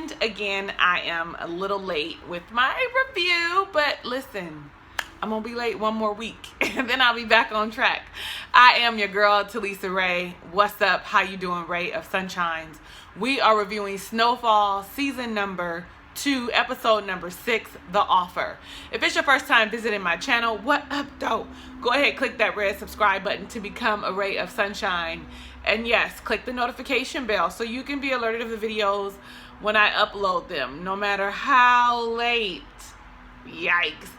And again, I am a little late with my review, but listen, I'm gonna be late one more week and then I'll be back on track. I am your girl, Talisa Rae. What's up? How you doing, Ray of Sunshines? We are reviewing Snowfall season number 2, episode number 6, The Offer. If it's your first time visiting my channel, what up, though? Go ahead, click that red subscribe button to become a Ray of Sunshine. And yes, click the notification bell so you can be alerted of the videos when I upload them, no matter how late. Yikes.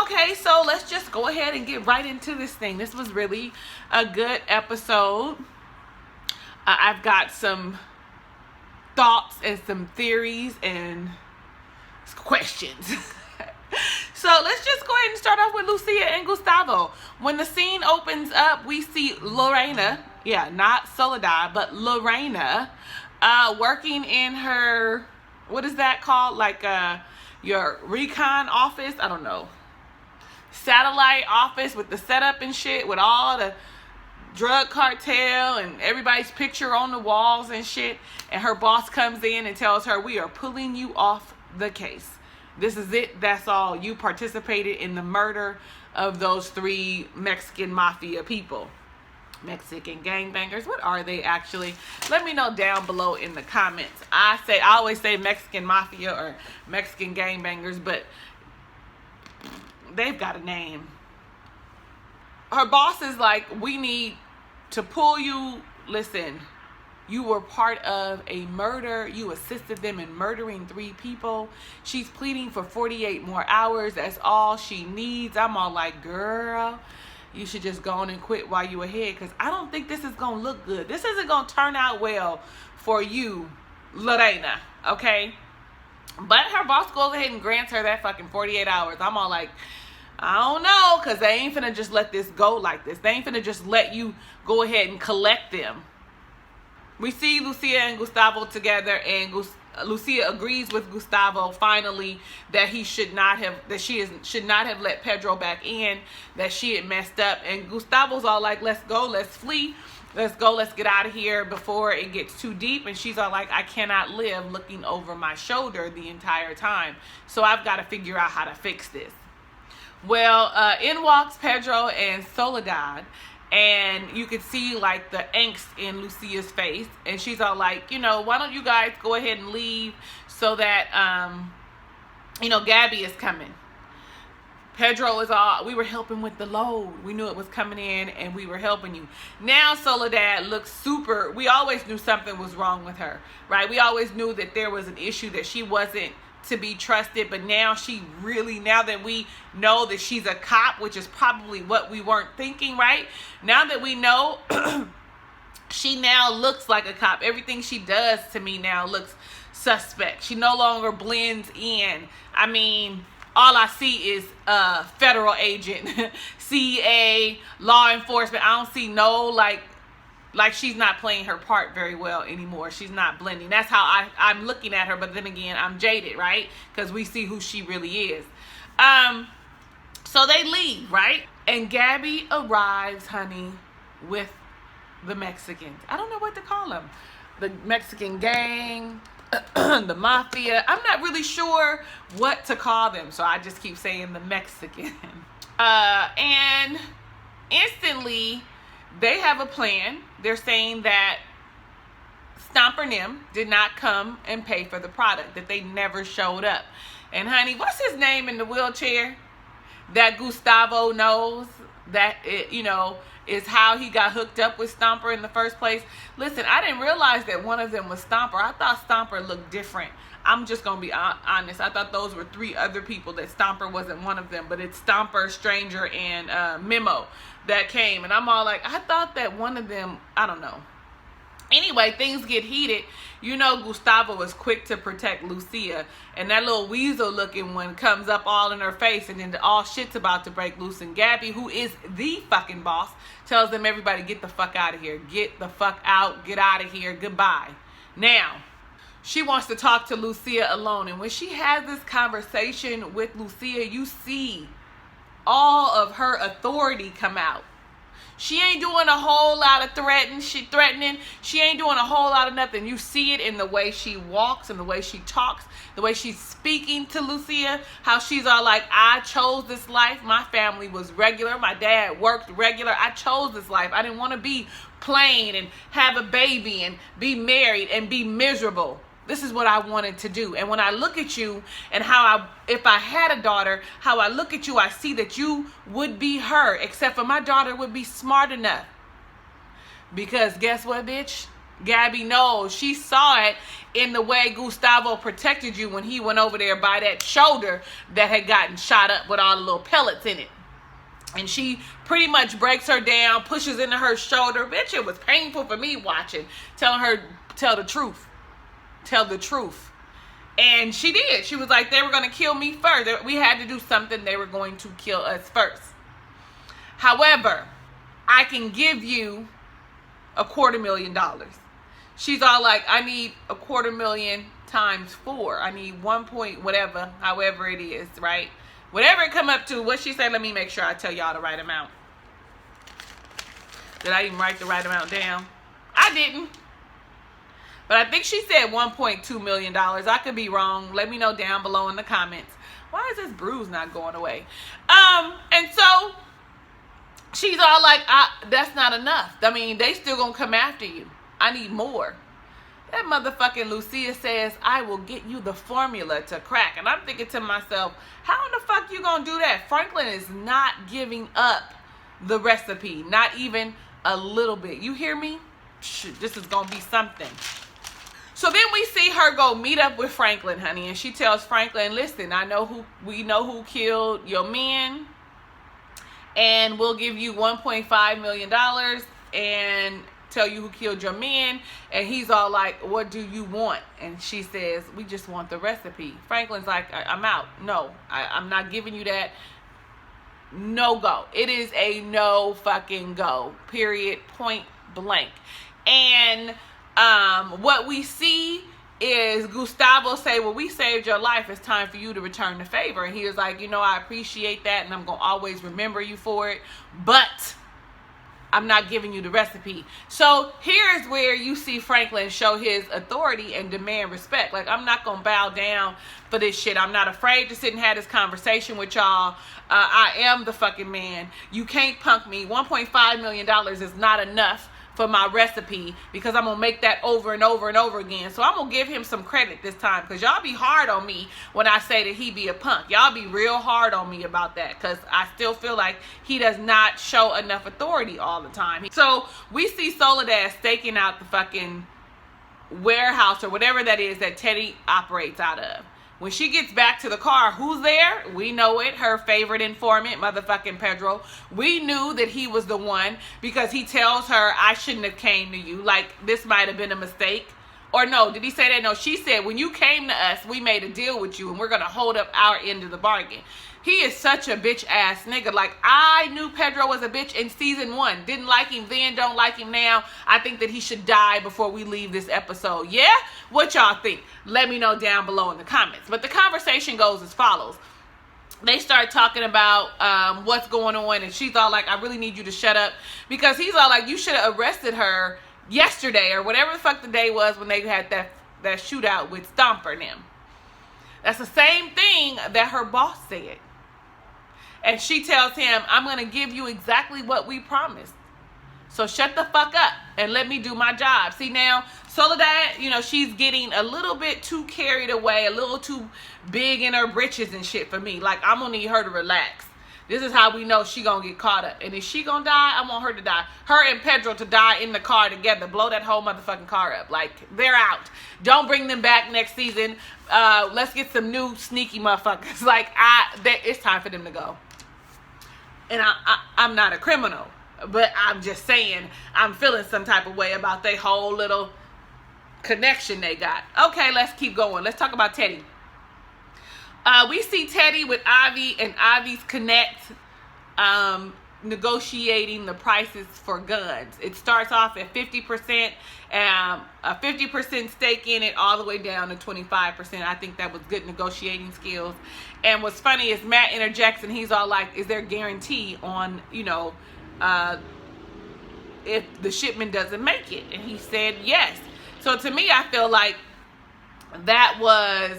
Okay, so let's just go ahead and get right into this thing. This was really a good episode. I've got some thoughts and some theories and questions. So let's just go ahead and start off with Lucia and Gustavo. When the scene opens up, we see Lorena, not Soledad, but Lorena, working in her, what is that called? Like your recon office? I don't know. Satellite office with the setup and shit, with all the drug cartel and everybody's picture on the walls and shit. And her boss comes in and tells her, we are pulling you off the case. This is it. That's all. You participated in the murder of those 3 Mexican mafia people. Mexican gangbangers. What are they actually? Let me know down below in the comments. I always say Mexican mafia or Mexican gangbangers, but they've got a name. Her boss is like, we need to pull you. Listen, you were part of a murder. You assisted them in murdering 3 people. She's pleading for 48 more hours. That's all she needs. I'm all like, girl, you should just go on and quit while you're ahead, because I don't think this is going to look good. This isn't going to turn out well for you, Lorena, okay? But her boss goes ahead and grants her that fucking 48 hours. I'm all like, I don't know, because they ain't finna just let this go like this. They ain't finna just let you go ahead and collect them. We see Lucia and Gustavo together, and Lucia agrees with Gustavo finally that he should not have let Pedro back in, that she had messed up. And Gustavo's all like, let's go, let's flee, let's go, let's get out of here before it gets too deep. And she's all like, I cannot live looking over my shoulder the entire time, so I've got to figure out how to fix this. Well, in walks Pedro and Soledad, and you could see like the angst in Lucia's face, and she's all like, why don't you guys go ahead and leave so that Gabby is coming. Pedro is all, we were helping with the load. We knew it was coming in and we were helping you. Now Soledad looks super, we always knew something was wrong with her, right? We always knew that there was an issue, that she wasn't to be trusted, but now now that we know that she's a cop, which is probably what we weren't thinking, right? Now that we know, she now looks like a cop. Everything she does to me now looks suspect. She no longer blends in. I mean, all I see is federal agent, CA, law enforcement. I don't see no like she's not playing her part very well anymore. She's not blending. That's how I'm looking at her. But then again, I'm jaded, right? Because we see who she really is. So they leave, right? And Gabby arrives, honey, with the Mexicans. I don't know what to call them. The Mexican gang, the mafia. I'm not really sure what to call them, so I just keep saying the Mexican. And instantly, they have a plan. They're saying that Stomper and them did not come and pay for the product, that they never showed up. And honey, what's his name in the wheelchair that Gustavo knows that is how he got hooked up with Stomper in the first place? Listen, I didn't realize that one of them was Stomper. I thought Stomper looked different. I'm just gonna be honest. I thought those were 3 other people, that Stomper wasn't one of them, but it's Stomper, Stranger, and Memo that came. And I'm all like, I thought that one of them, I don't know. Anyway, things get heated. Gustavo is quick to protect Lucia, and that little weasel looking one comes up all in her face, and then all shit's about to break loose. And Gabby, who is the fucking boss, tells them, everybody get the fuck out of here. Get the fuck out. Get out of here. Goodbye. Now, she wants to talk to Lucia alone. And when she has this conversation with Lucia, you see all of her authority come out. She ain't doing a whole lot of threatening. She ain't doing a whole lot of nothing. You see it in the way she walks and the way she talks, the way she's speaking to Lucia, how she's all like, I chose this life. My family was regular. My dad worked regular. I chose this life. I didn't want to be plain and have a baby and be married and be miserable. This is what I wanted to do. And when I look at you and if I had a daughter, how I look at you, I see that you would be her, except for my daughter would be smart enough. Because guess what, bitch? Gabby knows. She saw it in the way Gustavo protected you when he went over there by that shoulder that had gotten shot up with all the little pellets in it. And she pretty much breaks her down, pushes into her shoulder. Bitch, it was painful for me watching, telling her, tell the truth. Tell the truth. And she did. She was like, they were going to kill me first. We had to do something. They were going to kill us first. However, I can give you $250,000. She's all like, I need $250,000 times 4. I need 1 point whatever, however it is, right? Whatever it come up to. What she said, let me make sure I tell y'all the right amount. Did I even write the right amount down? I didn't. But I think she said $1.2 million. I could be wrong. Let me know down below in the comments. Why is this bruise not going away? And so she's all like, that's not enough. I mean, they still gonna come after you. I need more. That motherfucking Lucia says, I will get you the formula to crack. And I'm thinking to myself, how in the fuck you gonna do that? Franklin is not giving up the recipe. Not even a little bit. You hear me? This is gonna be something. So then we see her go meet up with Franklin, honey, and she tells Franklin, listen, we know who killed your men, and we'll give you $1.5 million and tell you who killed your men. And he's all like, what do you want? And she says, we just want the recipe. Franklin's like, I'm out. No, I'm not giving you that. No go. It is a no fucking go. Period. Point blank. And what we see is Gustavo say, well, we saved your life. It's time for you to return the favor. And he was like, I appreciate that, and I'm going to always remember you for it, but I'm not giving you the recipe. So here's where you see Franklin show his authority and demand respect. Like, I'm not going to bow down for this shit. I'm not afraid to sit and have this conversation with y'all. I am the fucking man. You can't punk me. $1.5 million is not enough for my recipe, because I'm gonna make that over and over and over again. So I'm gonna give him some credit this time, because y'all be hard on me when I say that he be a punk. Y'all be real hard on me about that, because I still feel like he does not show enough authority all the time. So we see Soledad staking out the fucking warehouse or whatever that is that Teddy operates out of. When she gets back to the car, who's there? We know it. Her favorite informant, motherfucking Pedro. We knew that he was the one, because he tells her, I shouldn't have came to you. Like, this might have been a mistake. Or no, did he say that? No, she said, when you came to us, we made a deal with you, and we're going to hold up our end of the bargain. He is such a bitch ass nigga. Like, I knew Pedro was a bitch in season 1. Didn't like him then, don't like him now. I think that he should die before we leave this episode. Yeah? What y'all think? Let me know down below in the comments. But the conversation goes as follows. They start talking about what's going on, and she's all like, I really need you to shut up. Because he's all like, you should have arrested her yesterday, or whatever the fuck the day was when they had that shootout with Stomper and them. That's the same thing that her boss said. And she tells him, I'm going to give you exactly what we promised. So shut the fuck up and let me do my job. See, now, Soledad, she's getting a little bit too carried away, a little too big in her britches and shit for me. Like, I'm going to need her to relax. This is how we know she going to get caught up. And if she going to die, I want her to die. Her and Pedro to die in the car together. Blow that whole motherfucking car up. Like, they're out. Don't bring them back next season. Let's get some new sneaky motherfuckers. Like, it's time for them to go. And I'm not a criminal, but I'm just saying, I'm feeling some type of way about their whole little connection they got. Okay, let's keep going. Let's talk about Teddy. We see Teddy with Ivy and Ivy's connect, negotiating the prices for guns. It starts off at 50%, a 50% stake in it, all the way down to 25%. I think that was good negotiating skills. And what's funny is Matt interjects, and he's all like, is there guarantee on, if the shipment doesn't make it? And he said yes. So to me, I feel like that was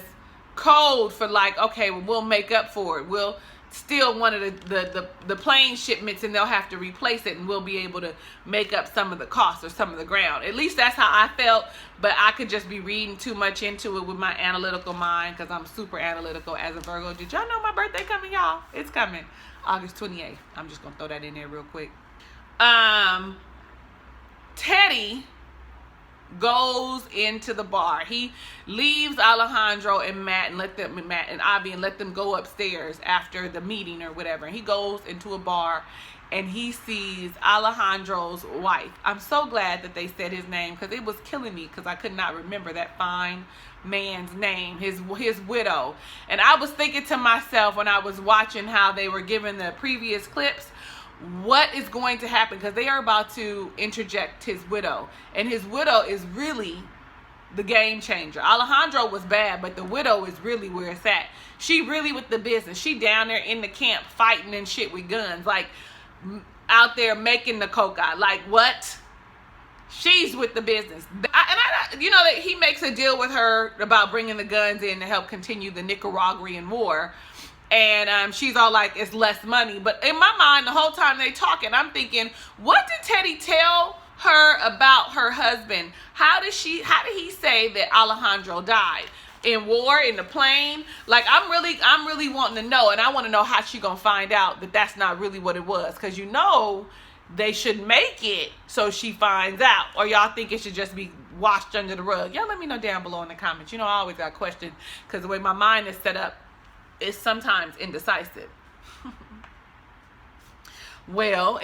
code for like, okay, well, we'll make up for it. We'll steal one of the plane shipments and they'll have to replace it, and we'll be able to make up some of the costs or some of the ground. At least that's how I felt, but I could just be reading too much into it with my analytical mind, because I'm super analytical as a Virgo. Did y'all know my birthday coming, y'all? It's coming August 28th. I'm just gonna throw that in there real quick. Teddy goes into the bar. He leaves Alejandro and Matt and Avi and let them go upstairs after the meeting or whatever. And he goes into a bar and he sees Alejandro's wife. I'm so glad that they said his name, because it was killing me because I could not remember that fine man's name, his widow. And I was thinking to myself when I was watching how they were giving the previous clips, what is going to happen, because they are about to interject his widow, and his widow is really the game changer. Alejandro was bad, but the widow is really where it's at. She really with the business. She down there in the camp fighting and shit with guns, like out there making the coca. Like what? She's with the business. You know that he makes a deal with her about bringing the guns in to help continue the Nicaraguan war. And she's all like, it's less money. But in my mind, the whole time they talking, I'm thinking, what did Teddy tell her about her husband? How did he say that Alejandro died? In war, in the plane? Like, I'm really wanting to know. And I want to know how she gonna find out that that's not really what it was. Because you know, they should make it so she finds out. Or y'all think it should just be washed under the rug? Y'all let me know down below in the comments. You know, I always got questions, because the way my mind is set up, is sometimes indecisive. Well,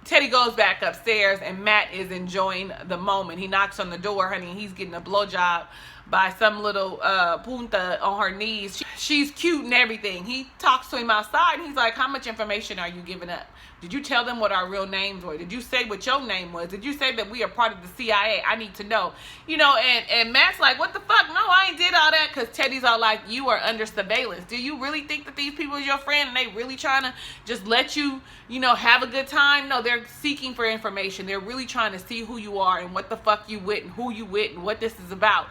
Teddy goes back upstairs and Matt is enjoying the moment. He knocks on the door, honey. He's getting a blowjob by some little punta on her knees. She's cute and everything. He talks to him outside and he's like, how much information are you giving up? Did you tell them what our real names were? Did you say what your name was? Did you say that we are part of the CIA? I need to know. You know, and Matt's like, what the fuck? No, I ain't did all that, because Teddy's all like, you are under surveillance. Do you really think that these people is your friend and they really trying to just let you, you know, have a good time? No, they're seeking for information. They're really trying to see who you are and what the fuck you with and who you with and what this is about.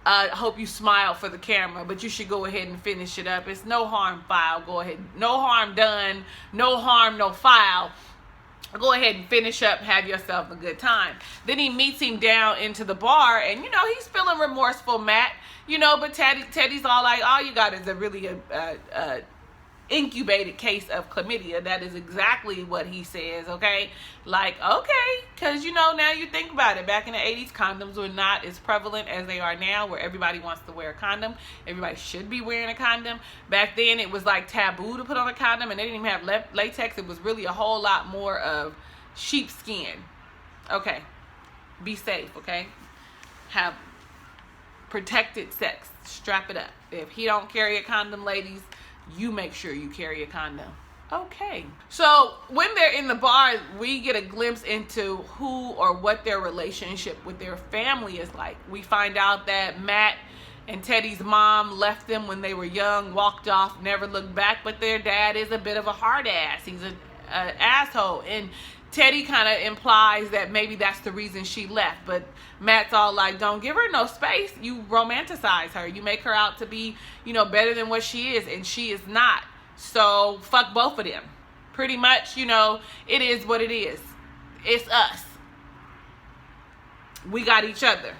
I hope you smile for the camera, but you should go ahead and finish it up. It's no harm foul. Go ahead. No harm done. No harm, no foul. Go ahead and finish up. Have yourself a good time. Then he meets him down into the bar, and, you know, he's feeling remorseful, Matt. You know, but Teddy's all like, all you got is a really incubated case of chlamydia. That is exactly what he says, okay? Like, okay, because, you know, now you think about it. Back in the 80s, condoms were not as prevalent as they are now, where everybody wants to wear a condom. Everybody should be wearing a condom. Back then, it was like taboo to put on a condom, and they didn't even have latex. It was really a whole lot more of sheepskin. Okay, be safe, okay? Have protected sex. Strap it up. If he don't carry a condom, ladies, you make sure you carry a condom. Okay. So when they're in the bar, we get a glimpse into who or what their relationship with their family is like. We find out that Matt and Teddy's mom left them when they were young, walked off, never looked back, but their dad is a bit of a hard ass. He's an asshole. And Teddy kind of implies that maybe that's the reason she left. But Matt's all like, don't give her no space. You romanticize her. You make her out to be, you know, better than what she is. And she is not. So fuck both of them. Pretty much, you know, it is what it is. It's us. We got each other.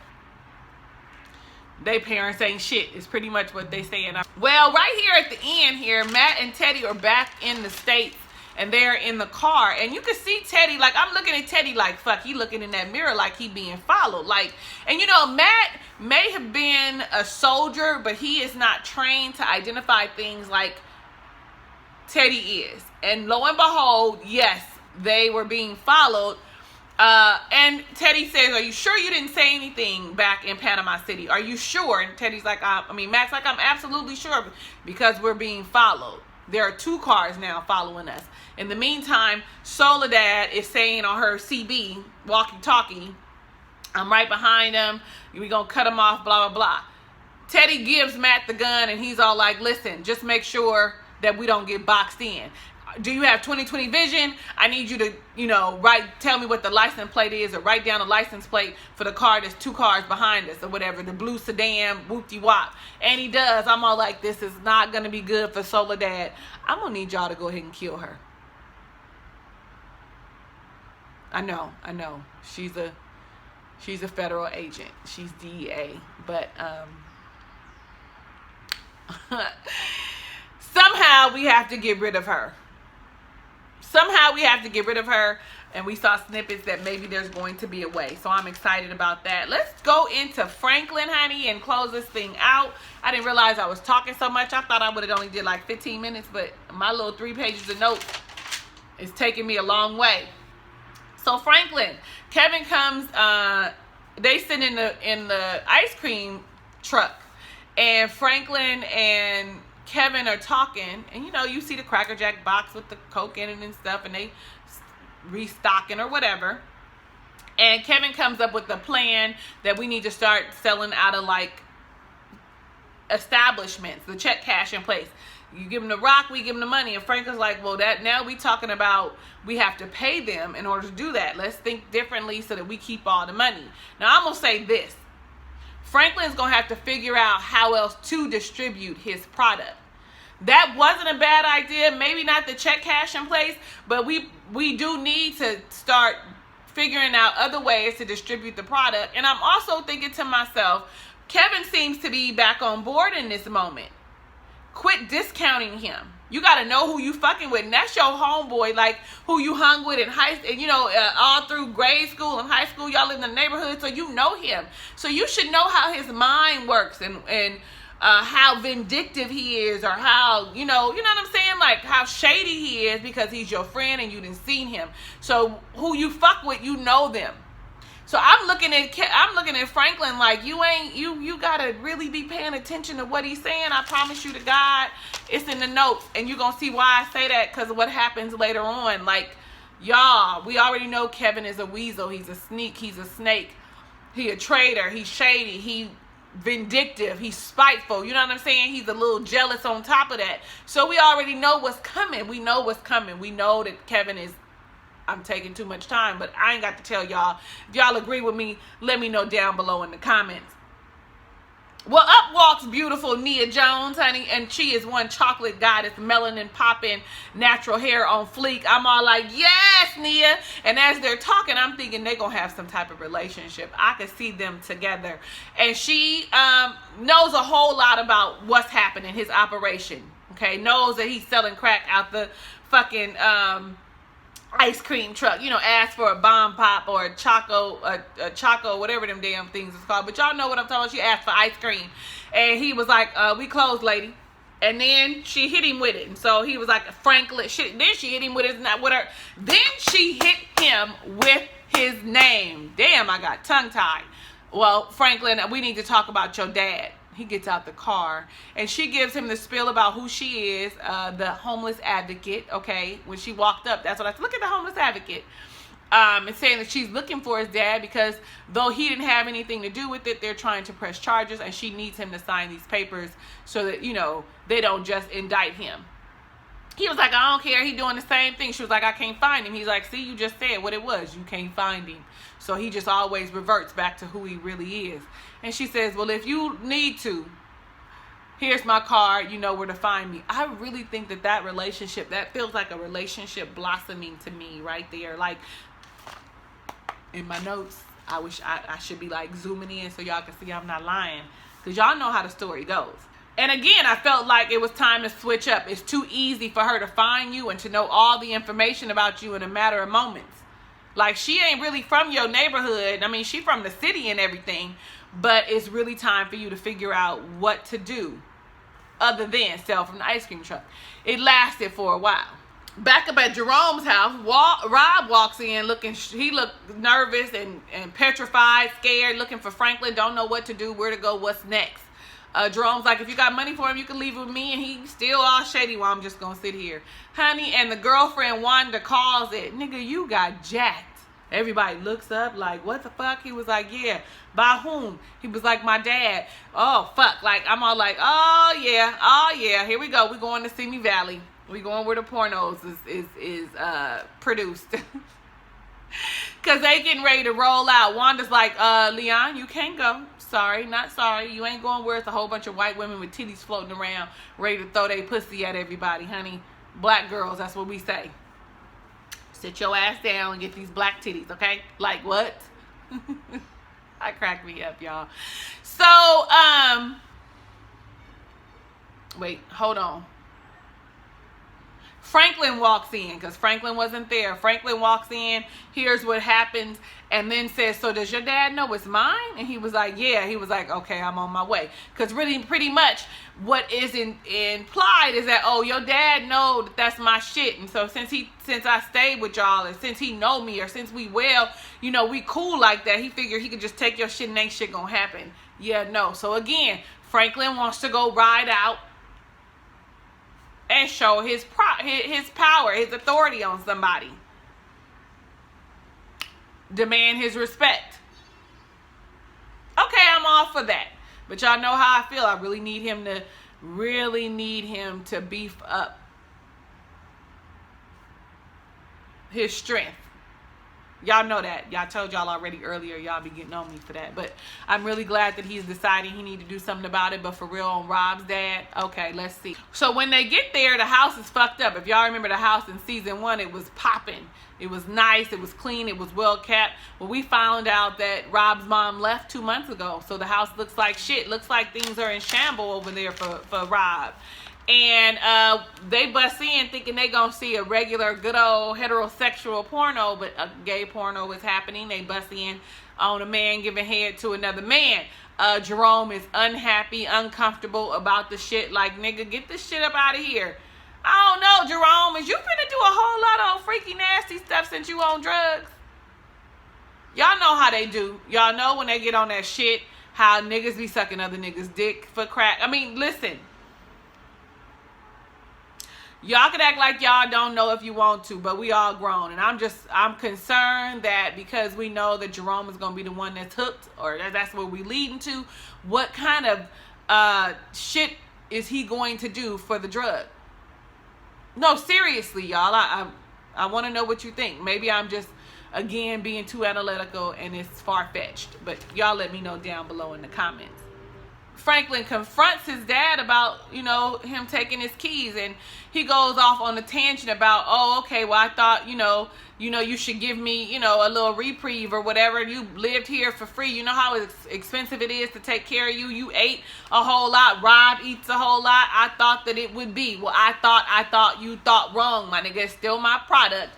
They parents ain't shit is pretty much what they saying. Well, right here at the end here, Matt and Teddy are back in the States. And they're in the car, and you can see Teddy, like, I'm looking at Teddy like, fuck, he looking in that mirror like he being followed. Like, and you know, Matt may have been a soldier, but he is not trained to identify things like Teddy is. And lo and behold, yes, they were being followed. And Teddy says, are you sure you didn't say anything back in Panama City? Are you sure? And Teddy's like, Matt's like, I'm absolutely sure, because we're being followed. There are 2 cars now following us. In the meantime, Soledad is saying on her CB, walkie-talkie, I'm right behind him. We're going to cut him off, blah, blah, blah. Teddy gives Matt the gun, and he's all like, listen, just make sure that we don't get boxed in. do you have 20/20 vision? I need you to, tell me what the license plate is, or write down the license plate for the car that's 2 cars behind us or whatever, the blue sedan, whoop-de-wop. And he does. I'm all like, this is not going to be good for Soledad. I'm going to need y'all to go ahead and kill her. I know. She's a federal agent. She's DEA. But somehow we have to get rid of her. And we saw snippets that maybe there's going to be a way. So I'm excited about that. Let's go into Franklin, honey, and close this thing out. I didn't realize I was talking so much. I thought I would have only did like 15 minutes, but my little 3 pages of notes is taking me a long way. So Franklin, Kevin comes, they sit in the ice cream truck, and Franklin and Kevin are talking, and you see the Cracker Jack box with the Coke in it and stuff, and they restocking or whatever. And Kevin comes up with the plan that we need to start selling out of like establishments, the check cash in place. You give them the rock, we give them the money. And Franklin's like, well, that now we talking about we have to pay them in order to do that. Let's think differently so that we keep all the money. Now, I'm going to say this. Franklin's going to have to figure out how else to distribute his product. That wasn't a bad idea. Maybe not the check cash in place, but we do need to start figuring out other ways to distribute the product. And I'm also thinking to myself, Kevin seems to be back on board in this moment. Quit discounting him. You got to know who you fucking with. And that's your homeboy, like who you hung with in high school, all through grade school and high school. Y'all live in the neighborhood, so you know him. So you should know how his mind works and how vindictive he is, or how, you know what I'm saying? Like how shady he is, because he's your friend and you didn't seen him. So who you fuck with, you know them. So I'm looking at Franklin like, you gotta really be paying attention to what he's saying. I promise you to God, it's in the notes, and you're gonna see why I say that, because of what happens later on. Like, y'all, we already know Kevin is a weasel. He's a sneak. He's a snake. He a traitor. He's shady. He vindictive. He's spiteful. You know what I'm saying? He's a little jealous on top of that. So we already know what's coming. We know what's coming. We know that Kevin is, I'm taking too much time, but I ain't got to tell y'all. If y'all agree with me, let me know down below in the comments. Well, up walks beautiful Nia Jones, honey, and she is one chocolate goddess, melanin popping, natural hair on fleek. I'm all like, yes, Nia. And as they're talking, I'm thinking they're going to have some type of relationship. I could see them together. And she knows a whole lot about what's happening, his operation, okay? Knows that he's selling crack out the fucking ice cream truck, ask for a bomb pop or a choco, whatever them damn things is called. But y'all know what I'm talking about. She asked for ice cream, and he was like, we closed, lady. And then she hit him with it. And so he was like, Franklin. Then she hit him with Then she hit him with his name. Damn, I got tongue tied. Well, Franklin, we need to talk about your dad. He gets out the car, and she gives him the spiel about who she is, the homeless advocate, okay? When she walked up, that's what I said. Look at the homeless advocate. And saying that she's looking for his dad because though he didn't have anything to do with it, they're trying to press charges, and she needs him to sign these papers so that, they don't just indict him. He was like, I don't care. He doing the same thing. She was like, I can't find him. He's like, see, you just said what it was. You can't find him. So he just always reverts back to who he really is. And she says, well, if you need to, here's my card. You know where to find me. I really think that relationship, that feels like a relationship blossoming to me right there. Like, in my notes, I wish I should be like zooming in so y'all can see I'm not lying. Because y'all know how the story goes. And again, I felt like it was time to switch up. It's too easy for her to find you and to know all the information about you in a matter of moments. Like, she ain't really from your neighborhood. I mean, she from the city and everything. But it's really time for you to figure out what to do other than sell from the ice cream truck. It lasted for a while. Back up at Jerome's house, Rob walks in he looked nervous and petrified, scared, looking for Franklin, don't know what to do, where to go, what's next. Jerome's like, if you got money for him, you can leave it with me. And he's still all shady while I'm just going to sit here. Honey, and the girlfriend Wanda calls it, nigga, you got jacked. Everybody looks up like, what the fuck? He was like, yeah. By whom? He was like, my dad. Oh, fuck. Like, I'm all like, oh, yeah. Here we go. We're going to Simi Valley. We going where the pornos is produced. Cause they getting ready to roll out. Wanda's like, Leon, you can't go. Sorry, not sorry. You ain't going where it's a whole bunch of white women with titties floating around, ready to throw their pussy at everybody, honey. Black girls, that's what we say. Sit your ass down and get these black titties, okay? Like what? I crack me up, y'all. So, wait, hold on. Franklin walks in because Franklin wasn't there. Franklin walks in, hears what happens, and then says, so does your dad know it's mine? And he was like, yeah. He was like, okay, I'm on my way. Because really, pretty much what is implied is that, oh, your dad know that that's my shit. And so since I stayed with y'all, and since he know me, or since we we cool like that, he figured he could just take your shit and ain't shit gonna happen. Yeah, no. So again, Franklin wants to go ride out and show his power, his authority on somebody. Demand his respect. Okay, I'm all for that. But y'all know how I feel. I really need him to beef up his strength. Y'all know that. Y'all told y'all already earlier. Y'all be getting on me for that. But I'm really glad that he's deciding he need to do something about it. But for real, on Rob's dad, okay, let's see. So when they get there, the house is fucked up. If y'all remember the house in season 1, it was popping. It was nice. It was clean. It was well kept. Well, we found out that Rob's mom left 2 months ago. So the house looks like shit. Looks like things are in shambles over there for Rob. And they bust in thinking they gonna see a regular good old heterosexual porno, but a gay porno is happening. They bust in on a man giving head to another man. Jerome is unhappy, uncomfortable about the shit. Like, nigga, get this shit up out of here. I don't know, Jerome, is you finna do a whole lot of freaky nasty stuff since you on drugs? Y'all know how they do. Y'all know when they get on that shit, how niggas be sucking other niggas' dick for crack. I mean, listen. Y'all can act like y'all don't know if you want to, but we all grown. And I'm concerned that because we know that Jerome is going to be the one that's hooked, or that's what we leading to, what kind of shit is he going to do for the drug? No, seriously, y'all. I want to know what you think. Maybe I'm just, again, being too analytical and it's far-fetched. But y'all let me know down below in the comments. Franklin confronts his dad about, him taking his keys, and he goes off on a tangent about, oh, okay, well, I thought, you should give me, a little reprieve or whatever. You lived here for free. You know how expensive it is to take care of you. You ate a whole lot. Rob eats a whole lot. I thought that it would be. Well, I thought you thought wrong, my nigga. It's still my product.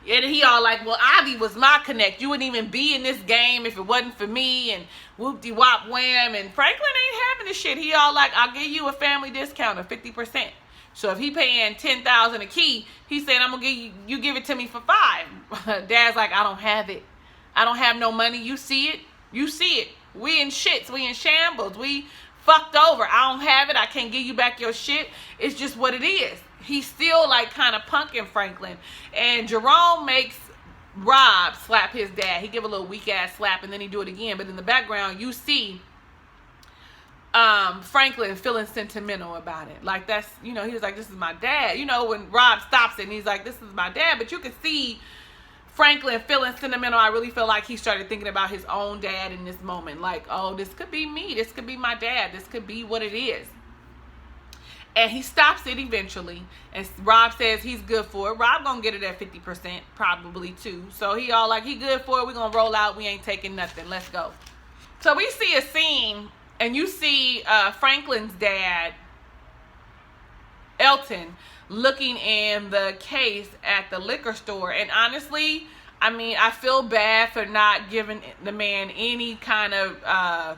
And he all like, well, Ivy was my connect. You wouldn't even be in this game if it wasn't for me, and whoop-de-wop wham. And Franklin ain't having this shit. He all like, I'll give you a family discount of 50%. So if he paying $10,000 a key, he's saying, I'm going to give you give it to me for $5. Dad's like, I don't have it. I don't have no money. You see it? You see it. We in shits. We in shambles. We fucked over. I don't have it. I can't give you back your shit. It's just what it is. He's still like kind of punking Franklin. And Jerome makes Rob slap his dad. He give a little weak ass slap and then he do it again. But in the background, you see Franklin feeling sentimental about it. Like that's, he was like, this is my dad. When Rob stops it and he's like, this is my dad. But you can see Franklin feeling sentimental. I really feel like he started thinking about his own dad in this moment. Like, oh, this could be me. This could be my dad. This could be what it is. And he stops it eventually. And Rob says he's good for it. Rob gonna get it at 50% probably too. So he all like, he good for it. We gonna roll out. We ain't taking nothing. Let's go. So we see a scene and you see Franklin's dad, Elton, looking in the case at the liquor store. And honestly, I mean, I feel bad for not giving the man any kind of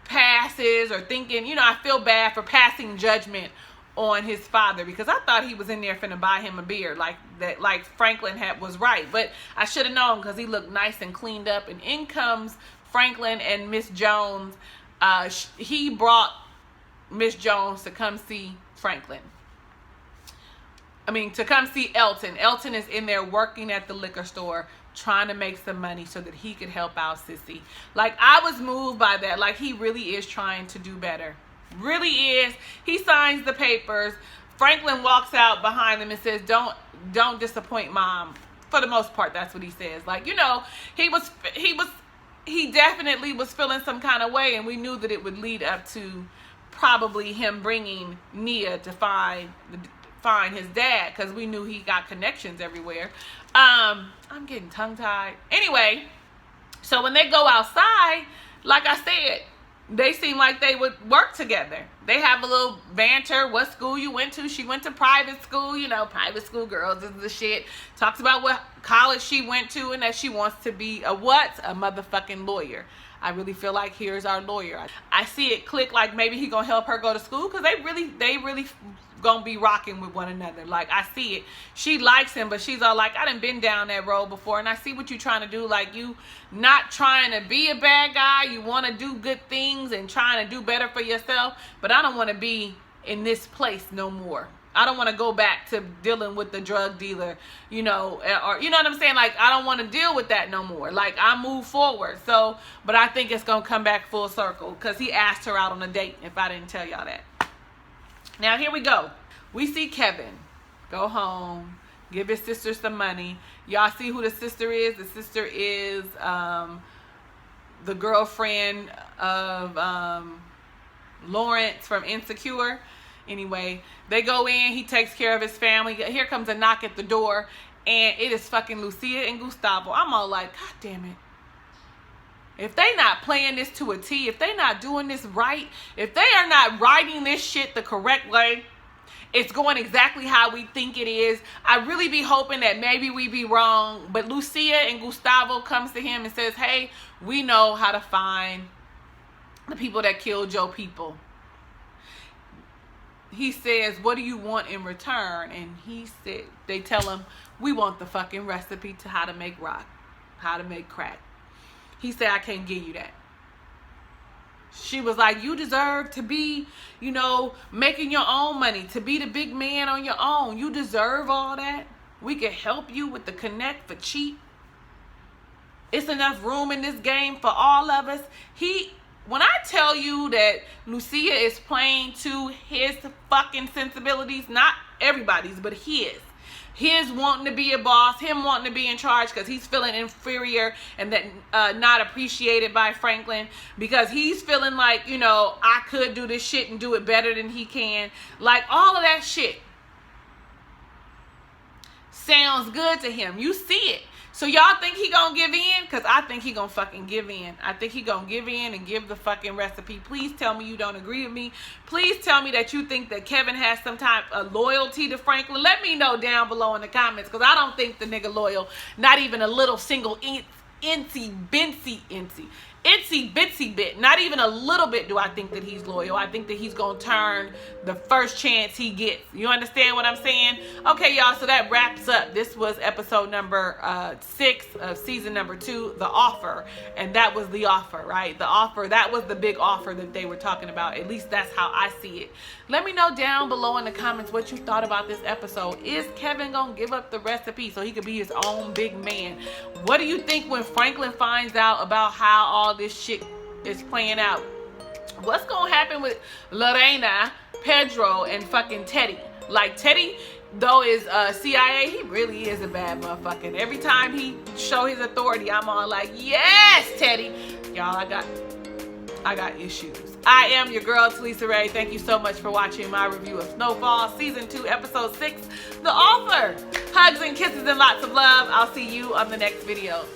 passes or thinking, I feel bad for passing judgment on his father, because I thought he was in there finna buy him a beer, like that, like Franklin was right. But I should have known, because he looked nice and cleaned up. And in comes Franklin and Miss Jones. He brought Miss Jones to come see Franklin. To come see Elton. Elton is in there working at the liquor store, trying to make some money so that he could help out Sissy. Like, I was moved by that. Like, he really is trying to do better. Really is. He signs the papers. Franklin walks out behind him and says, don't disappoint mom. For the most part, that's what he says. Like, you know, he definitely was feeling some kind of way, and we knew that it would lead up to probably him bringing Nia to find his dad, because we knew he got connections everywhere. I'm getting tongue-tied. Anyway, so when they go outside, like I said, they seem like they would work together. They have a little banter. What school you went to? She went to private school. You know, private school girls is the shit. Talks about what college she went to and that she wants to be a what? A motherfucking lawyer. I really feel like here's our lawyer. I see it click like maybe he gonna help her go to school, because they really gonna be rocking with one another. Like, I see it. She likes him, but she's all like, I done been down that road before, and I see what you trying to do. Like, you not trying to be a bad guy. You want to do good things and trying to do better for yourself, but I don't want to be in this place no more. I don't want to go back to dealing with the drug dealer, you know, or, you know what I'm saying? Like, I don't want to deal with that no more. Like, I move forward. So, but I think it's going to come back full circle, because he asked her out on a date, if I didn't tell y'all that. Now, here we go. We see Kevin go home, give his sister some money. Y'all see who the sister is? The sister is the girlfriend of Lawrence from Insecure. Anyway, they go in. He takes care of his family. Here comes a knock at the door, and it is fucking Lucia and Gustavo. I'm all like, God damn it. If they not playing this to a T, if they not doing this right, if they are not writing this shit the correct way, it's going exactly how we think it is. I really be hoping that maybe we be wrong, but Lucia and Gustavo comes to him and says, hey, we know how to find the people that killed your people. He says, what do you want in return? And he said, they tell him, we want the fucking recipe to how to make rock, how to make crack. He said, I can't give you that. She was like, you deserve to be, you know, making your own money, to be the big man on your own. You deserve all that. We can help you with the connect for cheap. It's enough room in this game for all of us. When I tell you that Lucia is playing to his fucking sensibilities, not everybody's, but his wanting to be a boss, him wanting to be in charge because he's feeling inferior and that not appreciated by Franklin, because he's feeling like, you know, I could do this shit and do it better than he can. Like, all of that shit sounds good to him. You see it. So y'all think he gonna give in? Because I think he gonna fucking give in. I think he gonna give in and give the fucking recipe. Please tell me you don't agree with me. Please tell me that you think that Kevin has some type of loyalty to Franklin. Let me know down below in the comments, because I don't think the nigga loyal. Not even a little single itsy bitsy bit. Not even a little bit do I think that he's loyal. I think that he's gonna turn the first chance he gets. You understand what I'm saying? Okay, y'all, so that wraps up. This was episode number 6 of season number 2, The Offer. And that was the offer, right? The offer, that was the big offer that they were talking about. At least that's how I see it. Let me know down below in the comments what you thought about this episode. Is Kevin gonna give up the recipe so he could be his own big man? What do you think when Franklin finds out about how all this shit is playing out? What's gonna happen with Lorena, Pedro, and fucking Teddy? Like, Teddy, though, is CIA, he really is a bad motherfucker. And every time he show his authority, I'm all like, yes, Teddy. Y'all, I got issues. I am your girl, Talisa Rae. Thank you so much for watching my review of Snowfall, Season 2, Episode 6, The Offer. Hugs and kisses and lots of love. I'll see you on the next video.